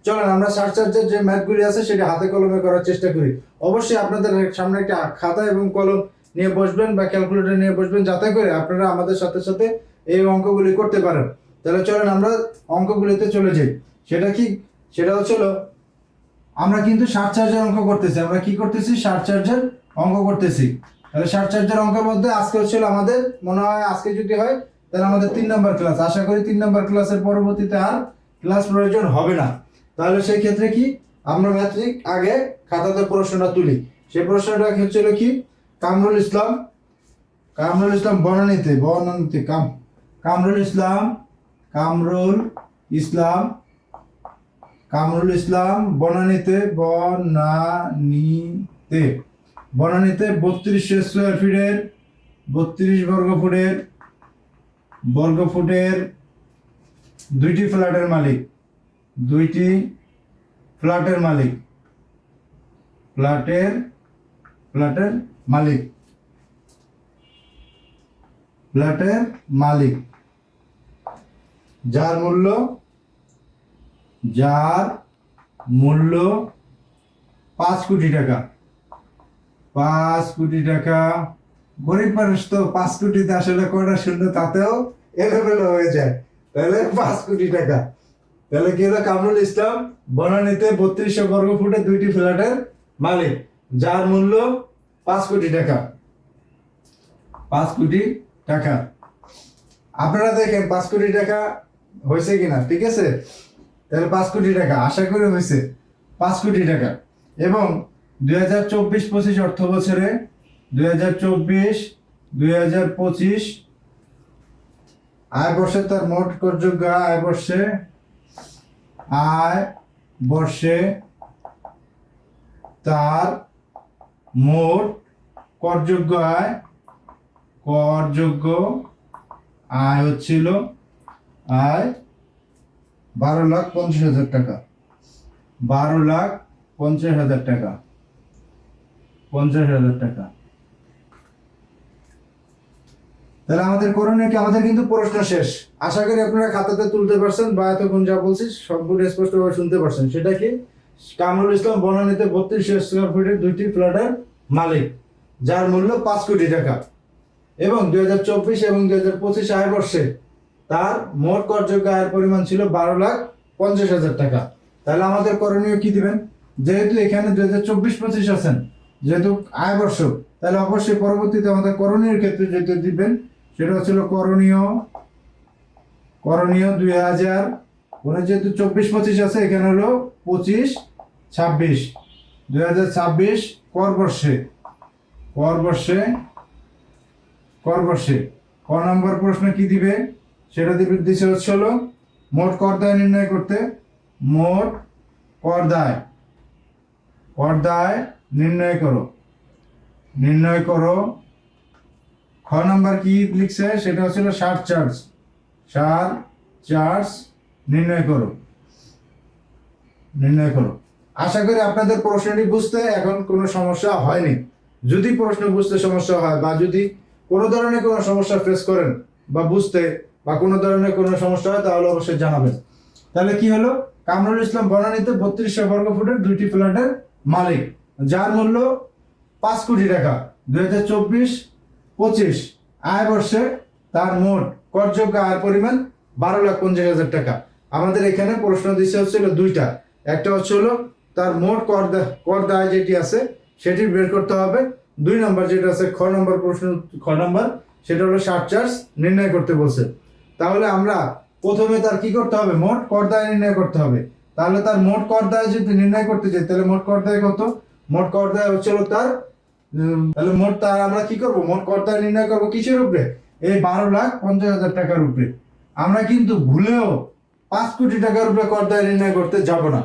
চলেন আমরা সার্চার্জের যে ম্যাথগুলি আছে সেটা হাতে কলমে করার চেষ্টা করি। অবশ্যই আপনাদের সামনে একটা খাতা এবং কলম নিয়ে বসবেন বা ক্যালকুলেটর নিয়ে বসবেন, যাতে করে আপনারা আমাদের সাথে সাথে এই অঙ্কগুলি করতে পারেন। তাহলে চলেন আমরা অঙ্কগুলিতে চলে যাই। সেটা কি? সেটা হচ্ছিল আমরা কিন্তু সার্চার্জের অঙ্ক করতেছি। আমরা কি করতেছি? সার্চার্জের অঙ্ক করতেছি। তাহলে সার্চার্জের অঙ্কের মধ্যে আজকে হচ্ছিল আমাদের, মনে হয় আজকে যদি হয় তাহলে আমাদের 3 নম্বর ক্লাস। আশা করি 3 নম্বর ক্লাসের পরবর্তীতে আর ক্লাস প্রয়োজন হবে না। তাহলে সেই ক্ষেত্রে কি আমরা ম্যাট্রিক আগে খাতাতে প্রশ্নটা তুলি। সেই প্রশ্নটা হচ্ছিল কি, কামরুল ইসলাম বনানীতে কামরুল ইসলাম বনানীতে 3200 স্কয়ার ফিটের 32 বর্গফুটের দুইটি ফ্ল্যাটের মালিক, যার মূল্য 5 কোটি টাকা। 5 কোটি টাকা। গরিব মানুষ তো 5 কোটিতে আসলে কয়টা শূন্য তাতেও এলোমেলো হয়ে যায়। তাহলে 5 কোটি টাকা। তাহলে কি হলো? কামরুল ইসলাম বনানীতে 3200 বর্গফুটের দুইটি ফ্ল্যাটের মালিক, যার মূল্য 5 কোটি টাকা। 5 কোটি টাকা। আপনারা দেখেন 5 কোটি টাকা হয়েছে কিনা, ঠিক আছে? তাহলে 5 কোটি টাকা আশা করি হয়েছে। 5 কোটি টাকা। এবং 2024-25 অর্থ বছরে 2024-2025 আয় বর্ষে তার মোট করযোগ্য আয় বর্ষে তার মোট করযোগ্য আয় হচ্ছিল 12,50,000 টাকা। 12,50,000 টাকা। 50,000 টাকা। তাহলে আমাদের করণীয় কি? আমাদের কিন্তু প্রশ্ন শেষ। আশা করি আপনারা খাতাতে তুলতে পারছেন বা এতক্ষণ যা বলছি সবগুলো স্পষ্টভাবে শুনতে পারছেন। সেটা কি? কামরুল ইসলাম বনানীতে 3200 স্কয়ার ফিটের দুইটি ফ্ল্যাটের মালিক, যার মূল্য 5 কোটি টাকা। এবং 2024 এবং 2025 আয় বর্ষে তার মোট করযোগ্য আয়ের পরিমাণ ছিল 12,50,000 টাকা। তাহলে আমাদের করণীয় কি দিবেন? যেহেতু এখানে 2024-25 আছেন, যেহেতু আয় বর্ষ, তাহলে অবশ্যই পরবর্তীতে আমাদের করণীয় ক্ষেত্রে যেটা দিবেন সেটা হচ্ছিল করণীয় 2000, যেহেতু 24-25 আছে, এখানে হলো 25-26। 2026 কর বর্ষে ক নম্বর প্রশ্ন কি দিবে? সেটা দিচ্ছে হচ্ছিল মোট কর দায় নির্ণয় করতে। মোট কর দায় নির্ণয় করো। খ নাম্বার কি লিখছে? সেটা হচ্ছিল সারচার্জ নির্ণয় করো। আশা করি আপনাদের প্রশ্নটি বুঝতে এখন কোনো সমস্যা হয়নি। যদি প্রশ্ন বুঝতে সমস্যা হয় বা যদি কোনো ধরনের কোনো সমস্যা ফেস করেন বা বুঝতে বা কোনো ধরনের কোনো সমস্যা হয়, তাহলে অবশ্যই জানাবেন। তাহলে কি হলো? কামরুল ইসলাম বনানীতে 3200 বর্গফুটের দুইটি ফ্ল্যাটের মালিক, যার মূল্য 5 কোটি টাকা। 2024-25 আয় বর্ষে তার মোট করযোগ্য আয়ের পরিমাণ 12,50,000 টাকা। আমাদের এখানে প্রশ্ন দিচ্ছে হচ্ছিল দুইটা। একটা হচ্ছিল তার মোট কর দায় যেটি আছে সেটি বের করতে হবে। 2 নম্বর যেটা আছে খ নম্বর প্রশ্ন, সেটা হলো সারচার্জ নির্ণয় করতে বলছে। তাহলে আমরা প্রথমে তার কি করতে হবে? মোট কর দায় নির্ণয় করতে হবে। তাহলে তার মোট কর দায় যদি নির্ণয় করতে চাই, তাহলে মোট কর দায় কত? মোট কর দায় হচ্ছিল তার, তাহলে আমরা কি করব? মোট কর দায় নির্ণয় করবো কিসের উপরে? এই 12,50,000 টাকার উপরে। আমরা কিন্তু ভুলেও 5 কোটি টাকার উপরে কর দায় নির্ণয় করতে যাব না।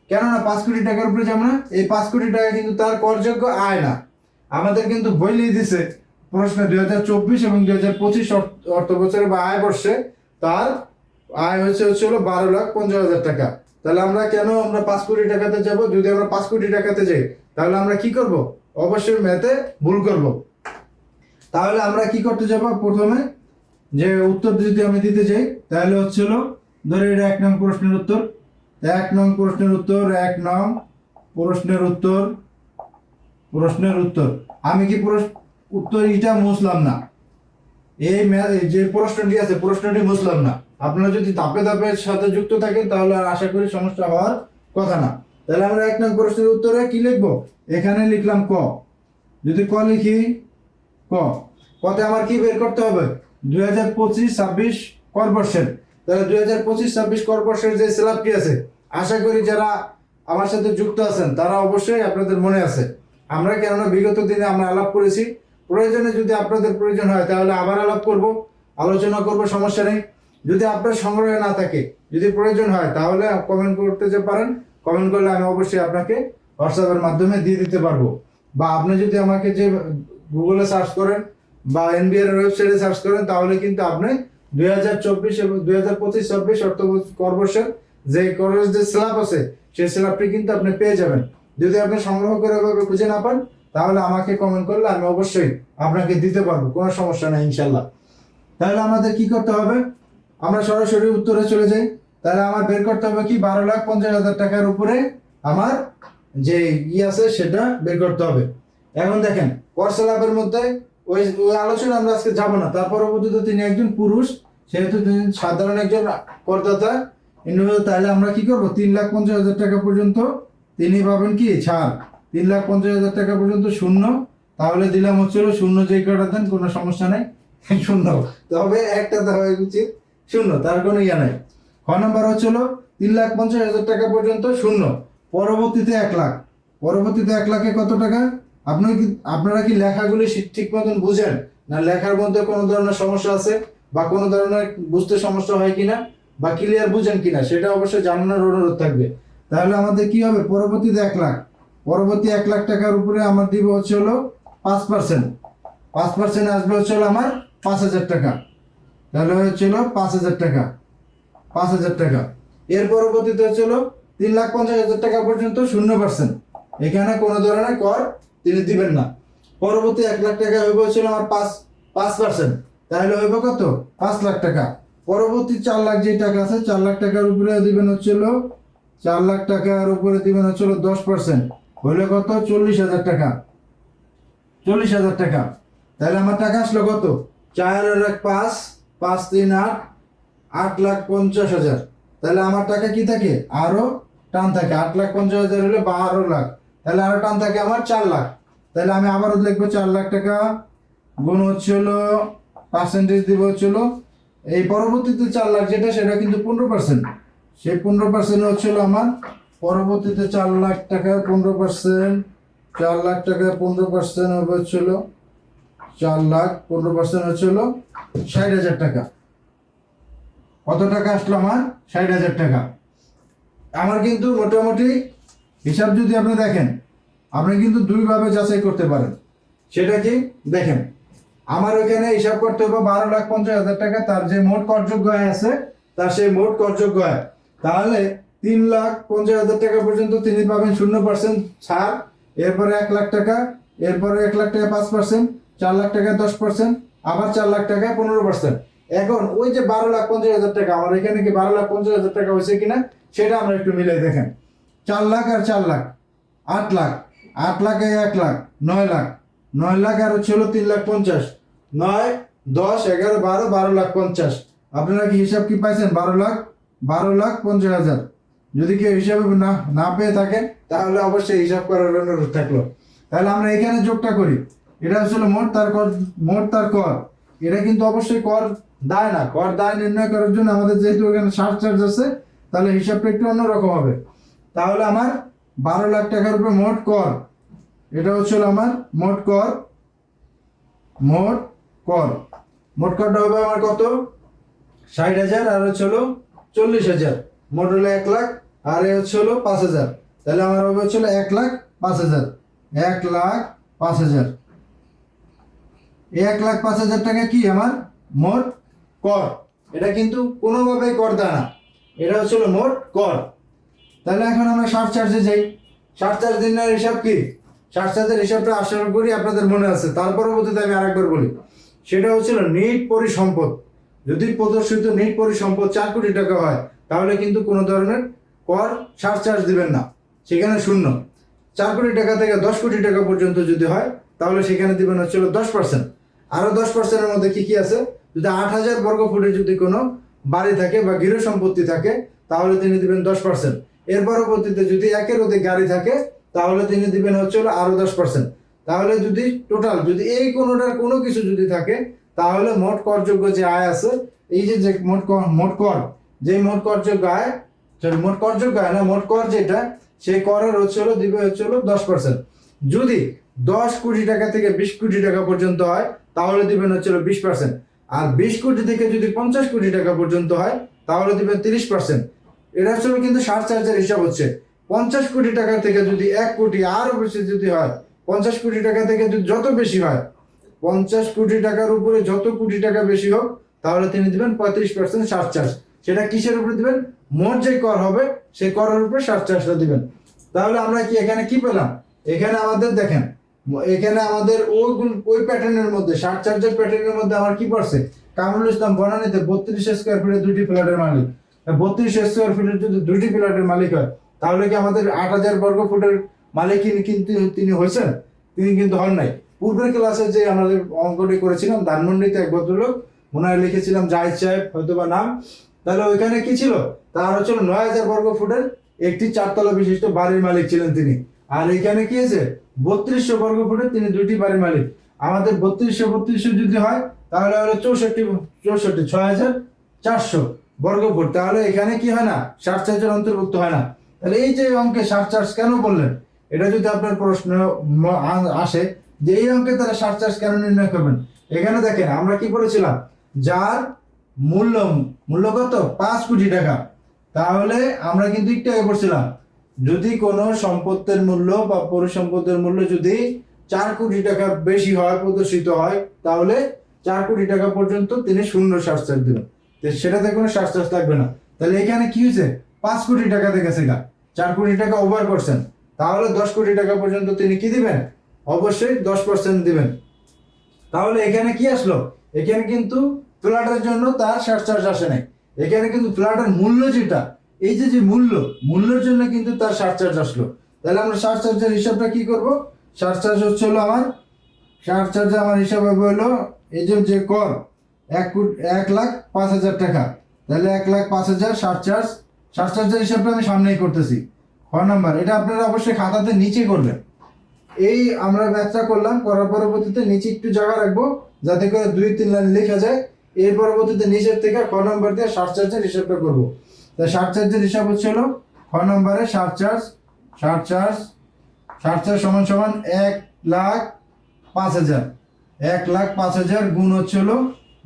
কেননা 5 কোটি টাকার উপরে যাব না? এই 5 কোটি টাকা কিন্তু তার করযোগ্য আয় না। আমাদের কিন্তু বইলেই দিছে প্রশ্ন 2024 এবং 2025 অর্থ বছরে বা আয় বর্ষে তার আয় হচ্ছিল 12,50,000 টাকা। তাহলে আমরা 5 কোটি টাকাতে যাব? যদি আমরা 5 কোটি টাকাতে যাই, তাহলে আমরা কি করব? অবশ্যই ম্যাথে ভুল করব। তাহলে আমরা কি করতে যাব? প্রথমে যে উত্তর যদি আমি দিতে যাই, তাহলে হচ্ছিল, ধরে এটা 1 নং প্রশ্নের উত্তর। এক নং প্রশ্নের উত্তর, এক নং প্রশ্নের উত্তর, প্রশ্নের উত্তর। আমি কি উত্তর এটা মুছলাম না, এই যে প্রশ্নটি আছে প্রশ্নটি বুঝলাম না। আপনারা যদি ধাপে ধাপে সাথে যুক্ত থাকেন তাহলে আর আশা করি সমস্যা হওয়ার কথা না। তাহলে আমরা এক নং প্রশ্নের উত্তরে কি লিখবো, এখানে লিখলাম ক। যদি ক লিখি, ক কতে আমার কি বের করতে হবে, 2025-26 কর বর্ষের। তাহলে 2025-26 কর বর্ষের যে স্ল্যাবটি আছে, আশা করি যারা আমার সাথে যুক্ত আছেন তারা অবশ্যই আপনাদের মনে আছে। আমরা কেননা বিগত দিনে আমরা আলাপ করেছি, প্রয়োজনে যদি আপনাদের প্রয়োজন হয় তাহলে আবার আলাপ করব, আলোচনা করব, সমস্যা নেই। যদি আপনার সংগ্রহে না থাকে, যদি প্রয়োজন হয় তাহলে কমেন্ট করতে যে পারেন, কমেন্ট করলে আমি অবশ্যই আপনাকে হোয়াটসঅ্যাপের মাধ্যমে দিয়ে দিতে পারবো। বা আপনি যদি আমাকে যে গুগলে সার্চ করেন বা এনবিআর ওয়েবসাইটে সার্চ করেন তাহলে কিন্তু আপনি 2024 এবং 2025-26 অর্থ কর্মবর্ষের যে কলেজ যে স্ল্যাব আছে সেই স্ল্যাবটি কিন্তু আপনি পেয়ে যাবেন। যদি আপনি সংগ্রহ করে এভাবে খুঁজে না পান তাহলে আমাকে কমেন্ট করলে আমি অবশ্যই আপনাকে দিতে পারবো, কোনো সমস্যা নেই ইনশাল্লাহ। তাহলে আমাদের কি করতে হবে, আমরা সরাসরি উত্তরে চলে যাই। তাহলে আমার বের করতে হবে কি, 12,50,000 টাকার উপরে আমার যে আছে সেটা বের করতে হবে। এখন দেখেন কর স্ল্যাবের মধ্যে ওই আলোচনা আমরা আজকে যাব না। তার পরবর্তীতে তিনি একজন পুরুষ, সেহেতু তিনি সাধারণ একজন করদাতা। তাহলে আমরা কি করবো, 3,50,000 টাকা পর্যন্ত তিনি পাবেন কি ছাড়, 3,50,000 টাকা পর্যন্ত শূন্য। তাহলে দিলাম হচ্ছিল শূন্য, যেই কটা দেন কোনো সমস্যা নেই, শূন্য। তবে একটা দেওয়া উচিত শূন্য, তার কোনো ইয়া নাই। খ নম্বর হচ্ছিল 3,50,000 টাকা পর্যন্ত শূন্য, পরবর্তীতে 1 লাখ। পরবর্তীতে 1 লাখে কত টাকা, আপনারা কি লেখাগুলি ঠিক মতন বুঝেন না, লেখার মধ্যে কোনো ধরনের সমস্যা আছে বা কোনো ধরনের বুঝতে সমস্যা হয় কিনা বা ক্লিয়ার বুঝেন কিনা সেটা অবশ্যই জানানোর অনুরোধ থাকবে। তাহলে আমাদের কি হবে, পরবর্তীতে 1 লাখ, পরবর্তী 1 লাখ টাকার উপরে আমার দিব হচ্ছে হলো 5%। 5% আসবে হচ্ছে হলো আমার 5,000 টাকা। তাহলে হচ্ছিল 5,000 টাকা, 5,000 টাকা। এর পরবর্তীতে হচ্ছিল 3,50,000 টাকা পর্যন্ত 0%, এখানে কোনো ধরনের কর তিনি দিবেন না। পরবর্তী 1 লাখ টাকা হইব হচ্ছিল আমার 5%, তাহলে হইব কত, 5 লাখ টাকা। পরবর্তী 4 লাখ যে টাকা আছে, 4 লাখ টাকার উপরে দিবেন হচ্ছিল, 4 লাখ টাকার উপরে দিবেন হচ্ছিল 10%, হইলে কত, 40,000 টাকা, 40,000 টাকা। তাহলে আমার টাকা আসলো কত, 4 আর 1 5, 5 3 8, 8,50,000। তাহলে আমার টাকা কি থাকে, আরো টান থাকে, 8,50,000 হলে 12 লাখ, তাহলে আরো টান থাকে আমার 4 লাখ। তাহলে আমি আবারও লিখবো 4 লাখ টাকা গুণ হচ্ছিল পার্সেন্টেজ দিব হচ্ছিল এই পরবর্তীতে 4 লাখ যেটা, সেটা কিন্তু 15%, সেই 15% হচ্ছিল আমার পরবর্তীতে 4 লাখ টাকা 15%, 4 লাখ টাকা 15% হবে হচ্ছিল 4 লাখ 15% হচ্ছিল 60,000 টাকা। কত টাকা আসলো আমার, 60,000 টাকা। আমার কিন্তু মোটামুটি হিসাব যদি আপনি দেখেন, আপনি কিন্তু দুইভাবে যাচাই করতে পারেন। সেটা কি, দেখেন আমার ওইখানে হিসাব করতে হবে 12,50,000 টাকা তার যে মোট করযোগ্য আয় আছে, তার সেই মোট করযোগ্য আয়। তাহলে 3,50,000 টাকা পর্যন্ত তিনি পাবেন 0% ছাড়। এরপরে 1 লাখ টাকা, এরপরে 1 লাখ টাকা 5%, 4 লাখ টাকা 10%, আবার 4 লাখ টাকা 15%। এখন ওই যে 12,50,000 টাকা, আমার এখানে কি 12,50,000 টাকা হয়েছে কিনা সেটা আমরা একটু মিলে দেখেন। 4 লাখ আর 4 লাখ 8 লাখ, 8 লাখে 1 লাখ 9 লাখ, 9 লাখ আর হচ্ছে হলো 3,50,000, 9 10 11 12, 12,50,000। আপনারা কি হিসাব কি পাইছেন, 12,50,000। যদি কেউ হিসাবে না পেয়ে থাকেন তাহলে অবশ্যই হিসাব করার অনুরোধ থাকলো। তাহলে আমরা এখানে যোগটা করি, এটা হচ্ছে মোট তার কর, মোট তার কর। এটা কিন্তু অবশ্যই কর দায় না, কর দায় নির্ণয় করার জন্য আমাদের যেহেতু এখানে সারচার্জ আছে, তাহলে হিসাবটা একটু অন্যরকম হবে। তাহলে আমার 12 লাখ টাকার উপরে মোট কর, এটা হচ্ছিল আমার মোট কর, মোট কর, মোট করটা হবে আমার কত, 60,000 আর হচ্ছে হলো 40,000, মোট হলো 1 লাখ আর এ হচ্ছে হলো 5,000। তাহলে আমার হবে হচ্ছে 1,05,000, 1,05,000। এই 1,05,000 টাকা কি আমার মোট কর, এটা কিন্তু কোনোভাবেই কর দেয় না, এটা হচ্ছে মোট কর। তাহলে এখন আমরা সারচার্জে যাই। সারচার্জ দিনের হিসাব কি, সারচার্জের হিসাবটা আশা করি আপনাদের মনে আছে। তার পরবর্তীতে আমি আরেকবার বলি, সেটা হচ্ছিল নিট পরিসম্পদ। যদি প্রদর্শিত নিট পরিসম্পদ 4 কোটি টাকা হয় তাহলে কিন্তু কোনো ধরনের কর সারচার্জ দিবেন না, সেখানে শূন্য। 4 কোটি টাকা থেকে 10 কোটি টাকা পর্যন্ত যদি হয় তাহলে সেখানে দিবেন হচ্ছে 10%। আরো 10%-এর মধ্যে কি কি আছে, যদি 8,000 বর্গ ফুটের যদি কোনো বাড়ি থাকে বা গৃহ সম্পত্তি থাকে তাহলে তিনি দিবেন 10%। এর পরবর্তীতে যদি একের অধিক গাড়ি থাকে তাহলে তিনি দিবেন হচ্ছে আরো 10%। তাহলে যদি টোটাল যদি এই কোনোটার কোনো কিছু যদি থাকে তাহলে মোট করযোগ্য যে আয় আছে, এই যে মোট কর, যে মোট করযোগ্য আয়, মোট করযোগ্য আয় না, মোট কর যেটা, সেই করের দিবে 10%। যদি 10 কোটি টাকা থেকে 20 কোটি টাকা পর্যন্ত হয় তাহলে দিবেন 20%। আর 20 কোটি থেকে যদি 50 কোটি টাকা পর্যন্ত হয় তাহলে দিবেন 30%। এটা কিন্তু সারচার্জের হিসাব হচ্ছে। 50 কোটি টাকা থেকে যদি 1 কোটি আরো বেশি যদি হয়, 50 কোটি টাকা থেকে যদি যত বেশি হয়, 50 কোটি টাকার উপরে যত কোটি টাকা বেশি হোক তাহলে তিনি দিবেন 35% সারচার্জ। সেটা কিসের উপরে দিবেন, মোট যে কর হবে সেই করের উপরে সারচার্জটা দিবেন। তাহলে আমরা কি এখানে কি পেলাম, এখানে আমাদের দেখেন, এখানে আমাদের ওই প্যাটার্নের মধ্যে সারচার্জের প্যাটার্নের মধ্যে আমার কি পড়ছে, কামরুল ইসলাম বনানীতে 32 স্কয়ার ফিটের 2টি ফ্ল্যাটের মালিক। 32 স্কয়ার ফিটের যদি 2টি ফ্ল্যাটের মালিক হয় তাহলে কি আমাদের 8,000 বর্গ ফুটের মালিক কিন্তু তিনি হয়েছেন? তিনি কিন্তু হন নাই। পূর্বের ক্লাসে যে আমাদের অঙ্কটি করেছিলাম ধানমন্ডিতে এক ভদ্রলোক, মনে হয় লিখেছিলাম জাহিদ সাহেব হয়তো বা নাম, তাহলে ওইখানে কি ছিল, তার 9,000 বর্গ ফুটের একটি 4তলা বিশিষ্ট বাড়ির মালিক ছিলেন তিনি। আর এখানে কি আছে, 3200 বর্গ ফুটের তিনি 2টি বাড়ির মালিক। আমাদের 3200 যদি হয় তাহলে হলো 6,400 বর্গ ফুট। তাহলে এখানে কি হয় না, সারচার্জের অন্তর্ভুক্ত হয় না। তাহলে এই যে অঙ্কে সারচার্জ কেন বললেন, এটা যদি আপনার প্রশ্ন আসে যে এই অঙ্কে তারা সারচার্জ কেন নির্ণয় করবেন, এখানে দেখেন আমরা কি বলেছিলাম, যার মূল্য কত, 5 কোটি টাকা। তাহলে আমরা কিন্তু একটু আগে পড়ছিলাম, যদি কোনো সম্পত্তির মূল্য বা পরিসম্পদের মূল্য যদি 4 কোটি টাকা বেশি হয়, প্রদর্শিত হয়, তাহলে 4 কোটি টাকা পর্যন্ত তিনি শূন্য সারচার্জ দিবেন, সেটাতে কোনো সারচার্জ লাগবে না। তাহলে এখানে কি হয়েছে, 5 কোটি টাকা থেকে 4 কোটি টাকা ওভার করছেন, তাহলে 10 কোটি টাকা পর্যন্ত তিনি কি দিবেন, অবশ্যই 10% দিবেন। তাহলে এখানে কি আসলো, এখানে কিন্তু ফ্ল্যাটের জন্য তার সারচার্জ আসে নাই, এখানে কিন্তু ফ্ল্যাটের মূল্য যেটা, এই যে মূল্যের জন্য কিন্তু তার সারচার্জ আসলো। তাহলে আমরা সারচার্জের হিসাবটা কি করব, সারচার্জ আমার হিসাব হলো এই যে কর 1,05,000 টাকা, তাহলে 1,05,000 সারচার্জের হিসাবটা আমি সামনেই করতেছি। খ নাম্বার, এটা আপনারা অবশ্যই খাতাতে নিচে করবেন। এই আমরা ব্যাখ্যা করলাম, করার পরবর্তীতে নিচে একটু জায়গা রাখবো যাতে করে 2-3 লাইন লেখা যায়। এর পরবর্তীতে নিচের থেকে খ নাম্বার দিয়ে সারচার্জের হিসাবটা করবো। তাই সারচার্জের হিসাব খ নাম্বারে সারচার্জ সমান 1,05,000। 1,05,000 গুণ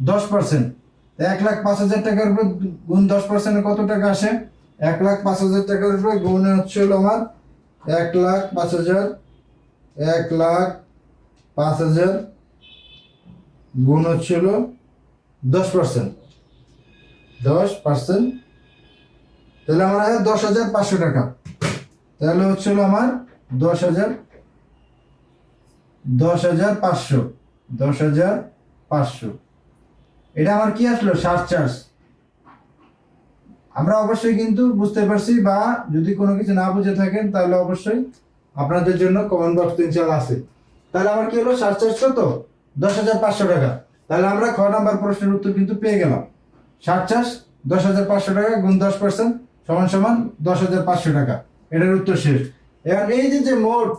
10%। 1,05,000 টাকার উপর গুণ 10% কত টাকা আসে, 1,05,000 টাকার উপরে গুণ আমার 1,05,000 গুণ 10%। তাহলে আমার 10,500 টাকা। তাহলে আমার 10,500 এটা আমার কি আসলো, সারচার্জ। আমরা অবশ্যই কিন্তু বুঝতে পারছি, বা যদি কোনো কিছু না বুঝে থাকেন তাহলে অবশ্যই আপনাদের জন্য কমেন্ট বক্স ইনশাআল্লাহ আছে। তাহলে আমার কি হলো, সারচার্জ কত, 10,500 টাকা। তাহলে আমরা খ নাম্বার প্রশ্নের উত্তর কিন্তু পেয়ে গেলাম। সারচার্জ 10,500 টাকা গুণ 10% সমান 10,500 টাকা, এটার উত্তর শেষ। এখন এই যে মোট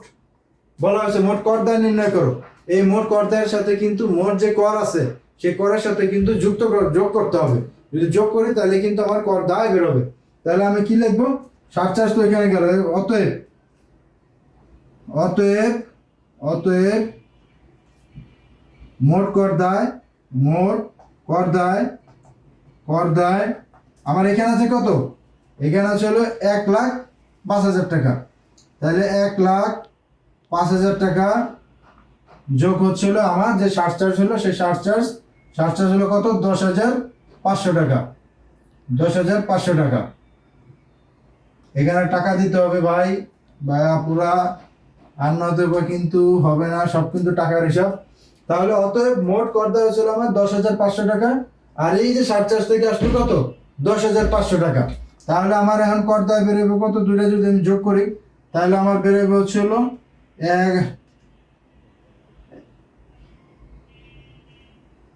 বলা হয়েছে মোট কর দায় নির্ণয় করো, এই মোট কর দায়ের সাথে কিন্তু মোট যে কর আছে সেই করের সাথে কিন্তু যোগ করতে হবে। যদি যোগ করি তাহলে কিন্তু আমার কর দায় বেরোবে। তাহলে আমি কি লিখবো, সারচার্জ তো এখানে গেল, অতএব মোট কর দায় আমার এখানে আছে কত, এখানে আছে হলো 1,05,000 টাকা। তাহলে 1,05,000 টাকা যোগ আমার যে সারচার্জ হলো, সেই সারচার্জ হলো কত, 10,500 টাকা। 10,500 টাকা এখানে টাকা দিতে হবে ভাই পুরা, আর নয়তো কিন্তু হবে না, সব কিন্তু টাকার হিসাব। তাহলে অতএব মোট কর দায় হচ্ছিল আমার 10,500 টাকা, আর এই যে সারচার্জ থেকে আসলো কত, 10,500 টাকা। তাহলে আমার এখন কর দায় বেরোবে কত, দুইটা যদি আমি যোগ করি তাহলে আমার বেরোবে হচ্ছে হলো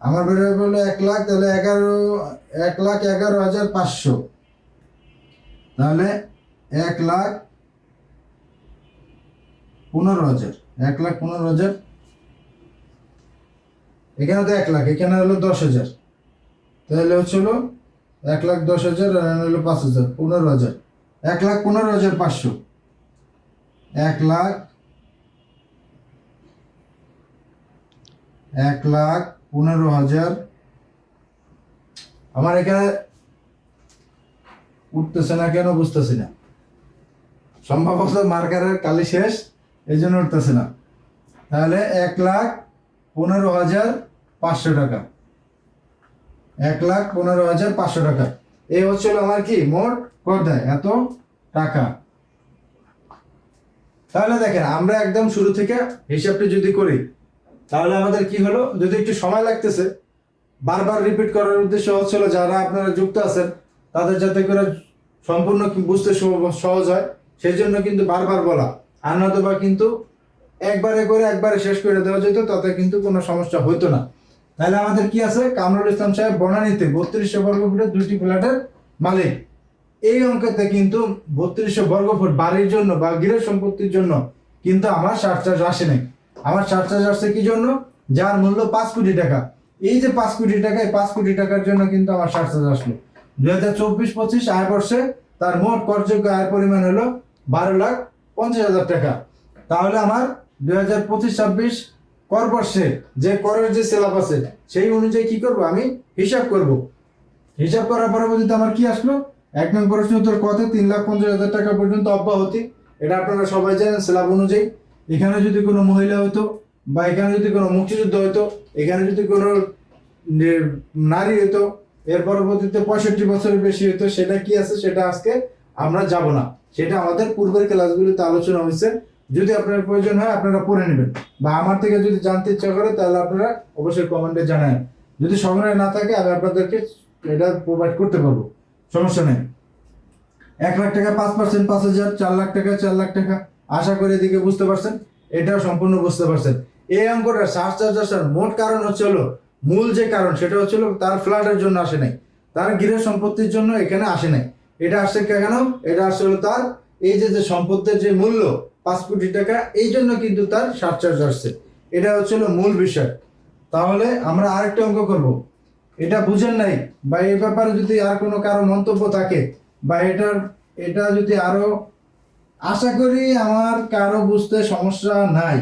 আমার বেরোবে হলো 1,00,000, তাহলে 1,11,500, তাহলে 1,15,000, 1,15,000, এখানে তো 1,00,000, এখানে হলো 10,000, তাহলে হচ্ছে হলো 1,10,000 আর এখানে হলো 5,000, 15,000, 1,15,500, 1,15,000। আমার এখানে উঠতেছে না কেন বুঝতেছি না, সম্ভবত মার্কারের কালি শেষ এই জন্য উঠতেছে না। তাহলে 1,15,500 টাকা, 1,15,500 টাকা, এই হচ্ছিল আমার কি মোট কর দেয় এত টাকা। তাহলে দেখেন আমরা একদম শুরু থেকে হিসাবটা যদি করি তাহলে আমাদের কি হলো, যদি একটু সময় লাগতেছে বারবার রিপিট করার উদ্দেশ্য হচ্ছিল যারা আপনারা যুক্ত আছেন তাদের যাতে করে সম্পূর্ণ বুঝতে সহজ হয় সেই জন্য কিন্তু বারবার বলা, আর নয়তোবা কিন্তু একবারে করে একবারে শেষ করে দেওয়া যেত, তাতে কিন্তু কোনো সমস্যা হইতো না। তাহলে আমাদের কি আছে, কামরুল ইসলাম সাহেব বনানীতে 3200 বর্গফুটের 2টি ফ্ল্যাটের মালিক। এই অঙ্কেতে কিন্তু 3200 বর্গফুট বাড়ির জন্য বা গৃহ সম্পত্তির জন্য কিন্তু আমার ষাট চার্জ আসে নাই। আমার ষাট চার্জ আসছে কি জন্য, যার মূল্য 5 কোটি টাকা। এই যে 5 কোটি টাকা, এই 5 কোটি টাকার জন্য কিন্তু আমার ষাট চার্জ আসলো। 2024-25 আয় বর্ষে তার মোট করযোগ্য আয়ের পরিমাণ হলো 12,50,000 টাকা। তাহলে আমার 2025-26 কর বর্ষে যে করের যে স্ল্যাব আছে সেই অনুযায়ী কি করব, আমি হিসাব করব। হিসাব করার পরবর্তীতে আমার কি আসলো, 1 নং প্রশ্ন উত্তর কতে 3,50,000 টাকা পর্যন্ত অব্যাহতি। এটা আপনারা সবাই জানেন স্ল্যাব অনুযায়ী। এখানে যদি কোনো মহিলা হইতো বা এখানে যদি কোনো মুক্তিযুদ্ধ হইতো, এখানে যদি কোনো নারী হইতো, এর পরবর্তীতে 65 বছরের বেশি হইতো, সেটা কি আছে সেটা আজকে আমরা যাব না, সেটা আমাদের পূর্বের ক্লাসগুলিতে আলোচনা হয়েছে। যদি আপনার প্রয়োজন হয় আপনারা পড়ে নেবেন, বা আমার থেকে যদি জানতে ইচ্ছা করে তাহলে আপনারা অবশ্যই কমেন্টে জানান। যদি সময় না থাকে আমি আপনাদেরকে এটা প্রোভাইড করতে পারবো, সমস্যা নেই। 1,00,000 টাকা 5%, 5,000, 4,00,000 টাকা 4,00,000 টাকা। আশা করি এদিকে বুঝতে পারছেন, এটাও সম্পূর্ণ বুঝতে পারছেন। এই অঙ্কটা ষাট চার্জ আসার মোট কারণ হচ্ছে হলো, মূল যে কারণ সেটা হচ্ছে হলো তার ফ্ল্যাটের জন্য আসে নাই, তার গৃহ সম্পত্তির জন্য এখানে আসে নাই। এটা আসছে কেন, এটা আসছে হলো তার এই যে সম্পত্তির যে মূল্য 5 কোটি টাকা, এই জন্য কিন্তু তার ষাট চার্জ আসছে। এটা হচ্ছে হলো মূল বিষয়। তাহলে আমরা আরেকটা অঙ্ক করব, এটা বুঝেন নাই বা এই ব্যাপারে যদি আর কোনো কারো মন্তব্য থাকে বা এটা যদি আরো, আশা করি আমার কারো বুঝতে সমস্যা নাই।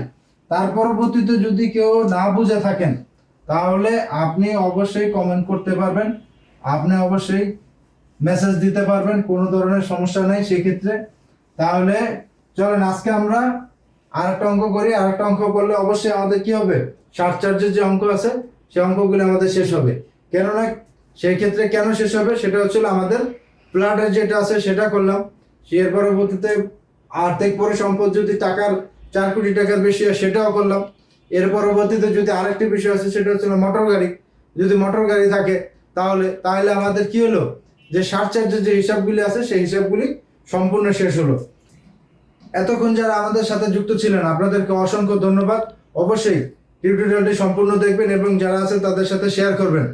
তার পরবর্তীতে যদি কেউ না বুঝে থাকেন তাহলে আপনি অবশ্যই কমেন্ট করতে পারবেন, আপনি অবশ্যই মেসেজ দিতে পারবেন, কোনো ধরনের সমস্যা নেই সেক্ষেত্রে। তাহলে চলেন আজকে আমরা আরেকটা অঙ্ক করি। আরেকটা অঙ্ক করলে অবশ্যই আমাদের কি হবে, ষাট চার্জের যে অঙ্ক আছে সেই অঙ্কগুলো আমাদের শেষ হবে। কেননা সেই ক্ষেত্রে কেন শেষ হবে, সেটা হচ্ছে আমাদের ফ্ল্যাটের যেটা আছে সেটা করলাম, এর পরবর্তীতে আর্থিক পরিসম্পদ যদি টাকার 4 কোটি টাকার বেশি হয় সেটাও করলাম। এর পরবর্তীতে যদি আরেকটি বিষয় আছে সেটা হচ্ছে মোটর গাড়ি, যদি মোটর গাড়ি থাকে তাহলে আমাদের কি হলো, যে ষাট চার্জের যে হিসাবগুলি আছে সেই হিসাবগুলি সম্পূর্ণ শেষ হলো। এতক্ষণ যারা আমাদের সাথে যুক্ত ছিলেন আপনাদেরকে অসংখ্য ধন্যবাদ। অবশ্যই টিউটোরিয়ালটি সম্পূর্ণ দেখবেন এবং যারা আছে তাদের সাথে শেয়ার করবেন।